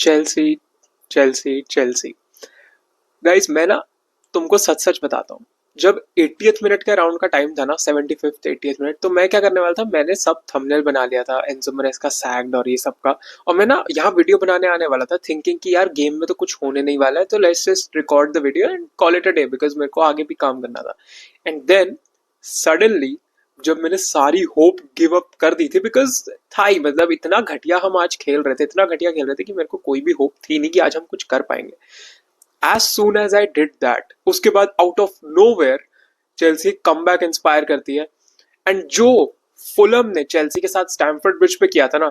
Chelsea Chelsea Chelsea. Guys मैं ना तुमको सच सच बताता हूँ। जब 80th मिनट का राउंड का टाइम था ना, 75th 80th मिनट, तो मैं क्या करने वाला था, मैंने सब थंबनेल बना लिया था एनजो मरेस्का सैक्ड और ये सब का। और मैं ना यहाँ वीडियो बनाने आने वाला था थिंकिंग कि यार गेम में तो कुछ होने नहीं वाला है, तो let's just record the video and call it a day, because मेरे को आगे भी काम करना था। एंड देन सडनली जब मैंने सारी होप गिव अप कर दी थी, बिकॉज था ही, मतलब इतना घटिया हम आज खेल रहे थे, इतना घटिया खेल रहे थे कि मेरे को कोई भी होप थी नहीं कि आज हम कुछ कर पाएंगे। As soon as I did that, उसके बाद out of nowhere Chelsea come back inspire करती है। एंड जो फुलम ने चेल्सी के साथ स्टैमफोर्ड ब्रिज पे किया था ना,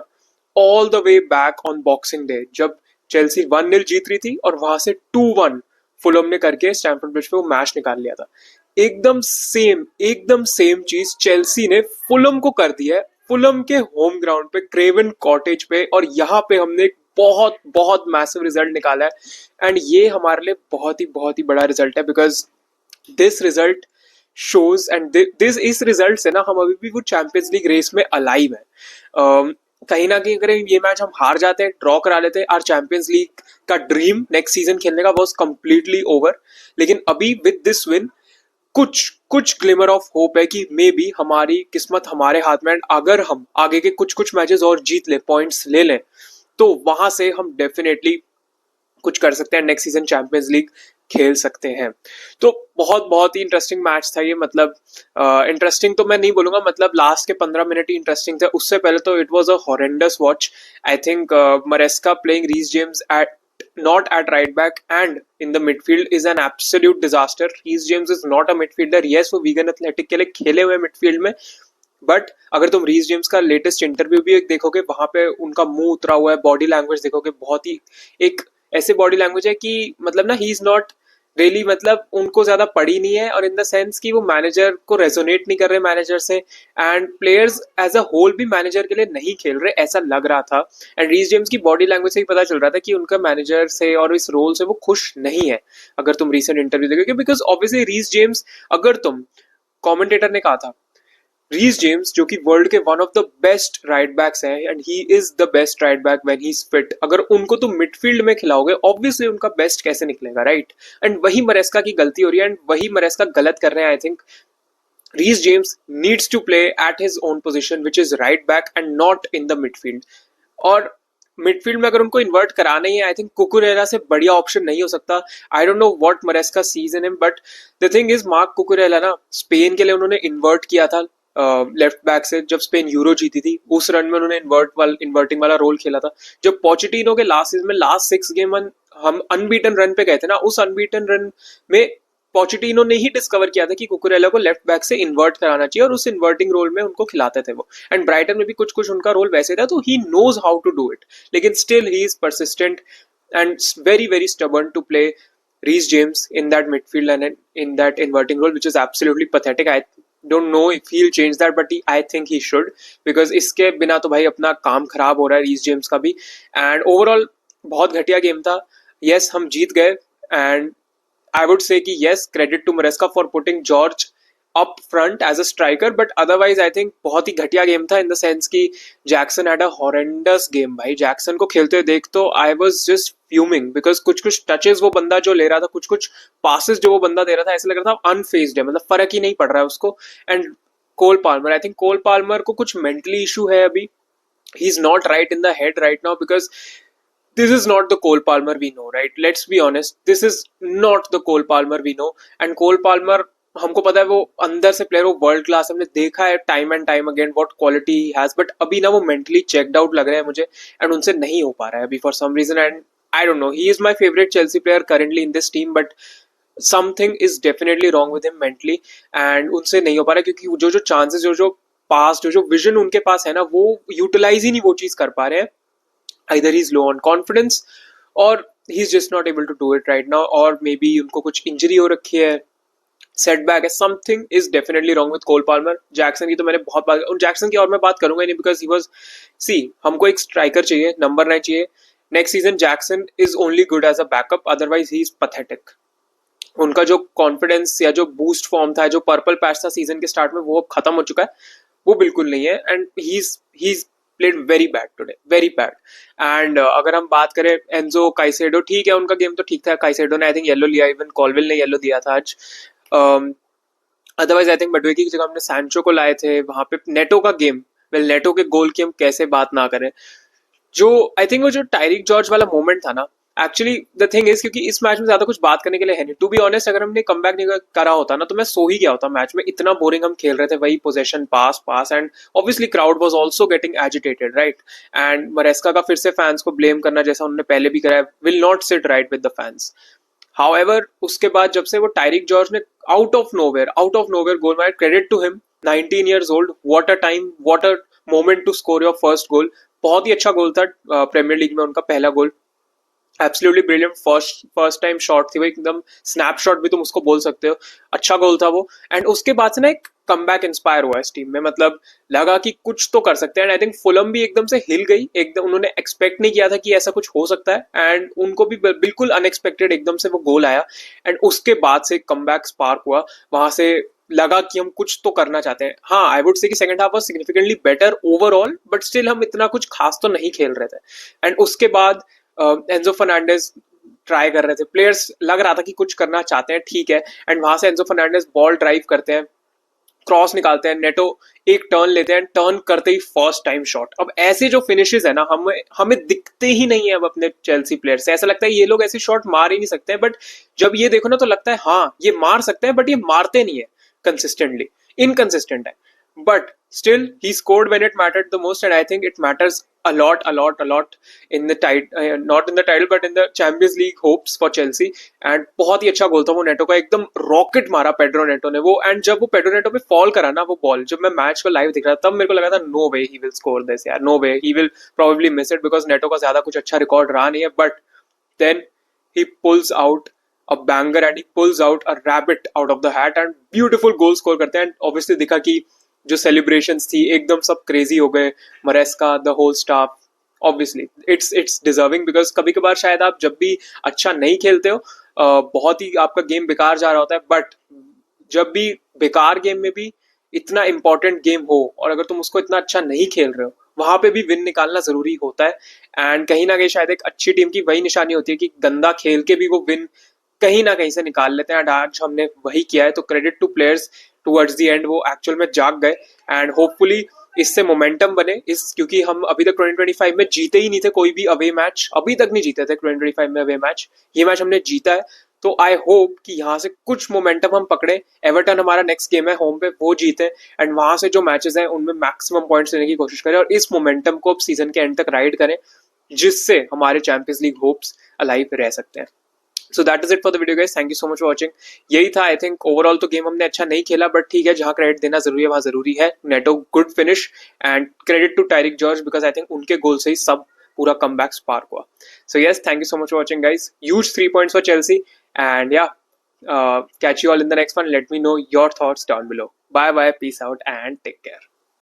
all the way back on boxing day, जब चेल्सी 1-0 जीत रही थी और वहां से 2-1 फुलम ने करके स्टैमफोर्ड ब्रिज पे वो मैच निकाल लिया था। एकदम सेम चीज चेल्सी ने फुलम को कर दी है, फुलम के होम ग्राउंड पे, क्रेवन कॉटेज पे, और यहाँ पे हमने एक बहुत बहुत मैसिव रिजल्ट निकाला है। एंड ये हमारे लिए बहुत ही बड़ा रिजल्ट है, because this result shows and this इस रिजल्ट से ना हम अभी भी वो चैंपियंस लीग रेस में अलाइव है। कहीं ना कहीं अगर ये मैच हम हार जाते हैं, ड्रॉ करा लेते हैं, आर चैंपियंस लीग का ड्रीम नेक्स्ट सीजन खेलने का वॉज कंप्लीटली ओवर। लेकिन अभी विद दिस विन कुछ कुछ ग्लिमर ऑफ होप है कि मे बी हमारी किस्मत हमारे हाथ में, एंड अगर हम आगे के कुछ कुछ मैचेस और जीत ले, पॉइंट्स ले लें, तो वहां से हम डेफिनेटली कुछ कर सकते हैं, नेक्स्ट सीजन चैंपियंस लीग खेल सकते हैं। तो बहुत बहुत ही इंटरेस्टिंग मैच था ये, मतलब इंटरेस्टिंग तो मैं नहीं बोलूंगा, मतलब लास्ट के 15 मिनट ही इंटरेस्टिंग थे, उससे पहले तो it was a horrendous watch. I think Maresca playing Reece James at not at right back and in the midfield is an absolute disaster. Reece James is not a midfielder. Yes, वो Wigan Athletic के लिए खेले हुए midfield में, but अगर तुम Reece James का latest interview भी एक देखोगे, वहां पे उनका मुंह उतरा हुआ है, बॉडी लैंग्वेज देखोगे, बहुत ही एक ऐसे बॉडी लैंग्वेज है कि मतलब ना ही इज नॉट रियली, मतलब उनको ज्यादा पड़ी नहीं है, और इन द सेंस कि वो मैनेजर को रेजोनेट नहीं कर रहे मैनेजर से, and players as a whole भी मैनेजर के लिए नहीं खेल रहे, ऐसा लग रहा था। एंड रीस जेम्स की बॉडी लैंग्वेज से ही पता चल रहा था कि उनका मैनेजर से और इस रोल से वो खुश नहीं है, अगर तुम रिसेंट इंटरव्यू देखोगे, बिकॉज ऑब्वियसली रीस जेम्स, अगर तुम, कमेंटेटर ने कहा था रीस जेम्स जो कि वर्ल्ड के one of the best right backs हैं, and he is the best right back when he is fit, अगर उनको तुम मिडफील्ड में खिलाओगे ऑब्वियसली उनका बेस्ट कैसे निकलेगा, राइट? एंड वही मरेस्का की गलती हो रही है, एंड वही मरेस्का गलत कर रहे हैं। I think Reece James needs to play at his own position which is right back and not in the midfield. और मिडफील्ड में अगर उनको इन्वर्ट कराना ही है, आई थिंक कुकुरेला से बढ़िया ऑप्शन नहीं हो सकता। I don't know what Maresca sees in him, but the thing is Marc Cucurella ना, स्पेन के लिए उन्होंने इन्वर्ट किया था लेफ्ट बैक से, जब स्पेन यूरो जीती थी उस रन में उन्होंने इन्वर्टिंग वाला रोल खेला था। जब पोचेटिनो के लास्ट सीजन में लास्ट 6 गेम हम अनबीटन रन पे गए थे ना, उस अनबीटन रन में पोचेटिनो ने ही डिस्कवर किया था कि कुकुरेला को लेफ्ट बैक से इन्वर्ट कराना चाहिए, और उस इन्वर्टिंग रोल में उनको खिलाते थे वो। एंड ब्राइटन में भी कुछ कुछ उनका रोल वैसे था, तो he knows how to do it, लेकिन still he is persistent and very very stubborn to play Reece James in that midfield and in that inverting role, which is absolutely pathetic. I don't know if he'll change that, but I think he should, because इसके बिना तो भाई अपना काम खराब हो रहा है रीस जेम्स का भी। एंड ओवरऑल बहुत घटिया गेम था। यस, हम जीत गए, एंड I would say कि yes, credit to Maresca for putting George up front as a striker, but otherwise I think बहुत ही घटिया गेम था, इन द सेंस कि Jackson had a horrendous game. भाई Jackson को खेलते हुए देख तो I was just fuming, because कुछ कुछ टचेस वो बंदा जो ले रहा था, कुछ कुछ पासेस जो वो बंदा दे रहा था, ऐसा लग रहा था अनफेस्ड है, मतलब फर्क ही नहीं पड़ रहा है उसको। And Cole Palmer, I think Cole Palmer को कुछ मेंटली इशू है अभी, he is not right in the head right now, because this is not the Cole Palmer we know, right? Let's be honest, this is not the Cole Palmer we know. And Cole Palmer, हमको पता है वो अंदर से player, वो world class, हमने देखा है time and time again what quality he has, but अभी ना वो मेंटली चेक्ड आउट लग रहा है मुझे, एंड उनसे नहीं हो पा रहा है अभी for some reason. And I don't know, he is my favourite Chelsea player currently in this team, but something is definitely wrong with him mentally, and उनसे नहीं हो पा रहा, क्योंकि जो जो चांसेस, जो जो पास, जो जो विजन उनके पास है ना, वो यूटिलाइज ही नहीं वो चीज कर पा रहे हैं। either he's low on confidence or he's just not able to do it right now, or maybe उनको कुछ इंजरी हो रखी है, सेटबैक है, something is definitely wrong with Cole Palmer. Jackson की तो मैंने बहुत बात, उन जैक्सन की और मैं बात करूंगा नहीं, बिकॉज ही वाज, सी हमको एक स्ट्राइकर चाहिए, नंबर 9 चाहिए। Next season Jackson is only good as a backup, otherwise he is pathetic. उनका जो कॉन्फिडेंस या जो बूस्ट फॉर्म था, जो पर्पल पैच था सीजन के स्टार्ट में, वो अब खत्म हो चुका है, वो बिल्कुल नहीं है। And he is played very bad today, very bad. And अगर हम बात करें एंजो काइसेडो, ठीक है उनका गेम तो ठीक था, काइसेडो ने आई थिंक येलो लिया, इवन कॉलविल ने येलो दिया था आज. अदरवाइज आई थिंक मडवेकी की जगह हमने सैंचो को लाए थे. वहां पे नेटो का गेम, वेल नेटो के गोल की हम कैसे बात ना करें. जो आई थिंक वो जो टायरिक जॉर्ज वाला मोमेंट था ना, एक्चुअली द थिंग इज, क्योंकि इस मैच में ज्यादा कुछ बात करने के लिए है नहीं. टू बी ऑनेस्ट, अगर हमने कम बैक नहीं करा होता ना तो मैं सो ही गया होता मैच में. इतना बोरिंग हम खेल रहे थे, वही possession pass pass, and obviously crowd was also getting agitated, right. And मरेस्का का फिर से फैंस को ब्लेम करना जैसा उन्होंने पहले भी करा, will not sit right with the fans. However उसके बाद जब से वो टायरिक जॉर्ज ने आउट ऑफ नोवेयर गोल मारा, credit to him. 19 years old, what a time, what a moment to score your first goal. बहुत ही अच्छा गोल था, प्रीमियर लीग में उनका पहला goal. Absolutely brilliant first time shot थी वो, एकदम स्नैपशॉट भी तुम उसको बोल सकते हो. अच्छा गोल था वो. एंड उसके बाद से ना एक कमबैक इंस्पायर हुआ इस टीम में, मतलब लगा कि कुछ तो कर सकते हैं. एंड आई थिंक फुलम भी एकदम से हिल गई, एकदम उन्होंने एक्सपेक्ट नहीं किया था कि ऐसा कुछ हो सकता है. एंड उनको भी बिल्कुल अनएक्सपेक्टेड एकदम से वो गोल आया. एंड उसके बाद से कमबैक स्पार्क हुआ. वहां से लगा कि हम कुछ तो करना चाहते हैं. हाँ, आई वुड से कि second half was significantly better overall, but still हम इतना कुछ खास तो नहीं खेल रहे थे. एंड उसके बाद एंजो फर्नांडिस ट्राई कर रहे थे, प्लेयर्स लग रहा था कि कुछ करना चाहते हैं, ठीक है. एंड वहां से एंजो फर्नांडिस बॉल ड्राइव करते हैं, क्रॉस निकालते हैं, नेटो एक टर्न लेते हैं, टर्न करते ही फर्स्ट टाइम शॉट. अब ऐसे जो फिनिशेस है ना, हमें दिखते ही नहीं है अब अपने चेल्सी प्लेयर से. ऐसा लगता है ये लोग ऐसे शॉट मार ही नहीं सकते हैं, बट जब ये देखो ना तो लगता है हाँ ये मार सकते हैं, बट ये मारते नहीं है कंसिस्टेंटली, इनकंसिस्टेंट है. But still, he scored when it mattered the most, and I think it matters a lot in the not in the title, but in the Champions League hopes for Chelsea. And बहुत ही अच्छा गोल था वो NATO का, एकदम rocket मारा Pedro Neto ने वो. एंड जब वो पेड्रो नेटो पे फॉल करा ना वो बॉल, जब मैं मैच को लाइव देख रहा था तब मेरे को लगा था no way he will score this यार, no way he will probably miss it, because Neto का ज्यादा कुछ अच्छा रिकॉर्ड रहा नहीं है. But then he pulls out a banger and he pulls out a rabbit out of the hat and beautiful goal score करते हैं. And obviously दिखा कि जो सेलिब्रेशंस थी एकदम सब क्रेजी हो गए. Maresca, the whole staff, obviously it's deserving, because कभी कभार शायद आप जब भी अच्छा नहीं खेलते हो, बहुत ही आपका गेम बेकार जा रहा होता है, बट जब भी बेकार गेम में भी इतना इंपॉर्टेंट गेम हो और अगर तुम उसको इतना अच्छा नहीं खेल रहे हो, वहां पे भी विन निकालना जरूरी होता है. एंड कहीं ना कहीं शायद एक अच्छी टीम की वही निशानी होती है कि गंदा खेल के भी वो विन कहीं ना कहीं से निकाल लेते हैं. एंड आज हमने वही किया है, तो credit two players. Towards the end वो एक्चुअल में जाग गए, एंड होपफुली इससे मोमेंटम बने क्योंकि हम अभी तक 2025 में जीते ही नहीं थे कोई भी अवे मैच, अभी तक नहीं जीते थे 2025 में अवे मैच. ये मैच हमने जीता है, तो आई होप कि यहाँ से कुछ मोमेंटम हम पकड़े. एवर्टन हमारा नेक्स्ट गेम है होम पे, वो जीते, एंड वहां से जो मैचेस हैं उनमें मैक्सिमम पॉइंट्स लेने की कोशिश करें और इस मोमेंटम को अब सीजन के एंड तक राइड करें, जिससे हमारे चैंपियंस लीग होप्स अलाइव रह सकते हैं. So that is it for the video guys, thank you so much for watching. यही था. आई थिंक ओवरऑल तो गेम हमने अच्छा नहीं खेला, बट ठीक है, जहां क्रेडिट देना जरूरी है वहां जरूरी है. Neto good finish, and credit to Tyrique George, because I think उनके गोल से ही सब पूरा कमबैक स्पार्क हुआ. So yes, thank you so much for watching guys. Huge 3 points for Chelsea, and yeah catch you all in the next one. Let me know your thoughts down below. Bye bye, peace out, and take care.